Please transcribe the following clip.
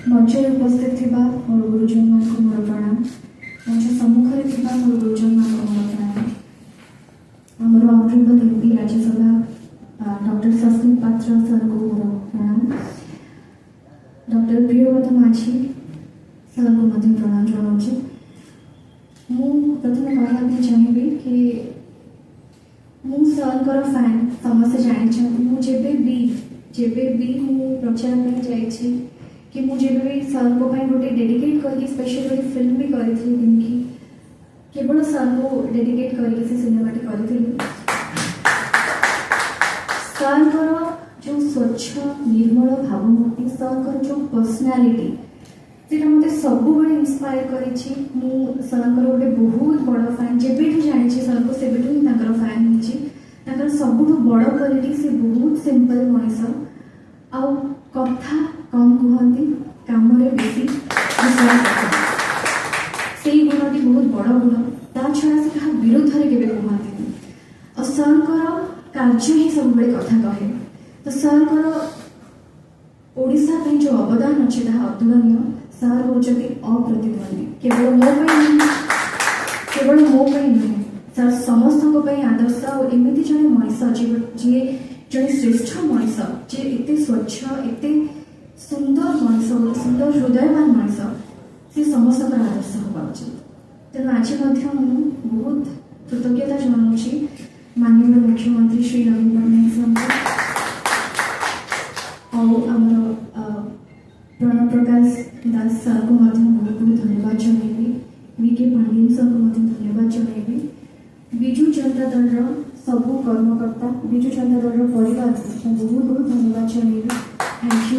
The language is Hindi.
मंचर उपस्थित थिबा मोर गुरुजन मान को मोर प्रणाम। मंच सम्मुख रे थिबा मोर गुरुजन मान को मोर प्रणाम। हमर honourable MP Rajya Sabha doctor Sasmit पात्र सर को मोर प्रणाम। डॉक्टर प्रियव्रत माझी सर को मध्य प्रणाम जनाऊँ। मु प्रथम कहना चाहिए कि मु सर फैन समस्त जानी मुझे प्रचार में जाइए कि मुझे सर को गोटे डेडिकेट करके स्पेशल गोटे फिल्म भी करी केवल सर को डेडिकेट करके से सिनेमाटी करी सर जो स्वच्छ निर्मल भावमूर्ति सर जो पर्सनालीटी से मत सब इंस्पायर कर सर गोटे बहुत बड़ फैन जब जानी सर को से फैन होती सबुठ बड़ क्वालिटी से बहुत सिंपल मनीष आउ कथा कम कहती काम बेसी से गुणटी बहुत बड़ गुण ता छड़ा से क्या विरोध में केवे कहती और सर कार्य ही सब कथा कहे तो सर ओडिशा जो अवदान अच्छे अतुलनीय सर होती अप्रतिद्वंदी केवल मो नुहे सर समस्त आदर्श और एमती जड़े मनीष जी जड़े श्रेष्ठ मनीष जे एते स्वच्छ एते सुंदर मनीष सुंदर हृदयवान मनीष से समस्त आदर्श होगा उचित तेणु आज बहुत कृतज्ञता जनाऊँ माननीय मुख्यमंत्री श्री नवीन पट्टनायक और आमर प्रणव प्रकाश दास सर को बहुत बहुत धन्यवाद जनइबी वीके पांडियन सर को धन्यवाद जनइबी विजु जनता दल सबू कर्मकर्ता विजु जनता दल परिवार को बहुत बहुत धन्यवाद जनइबी। Thank you.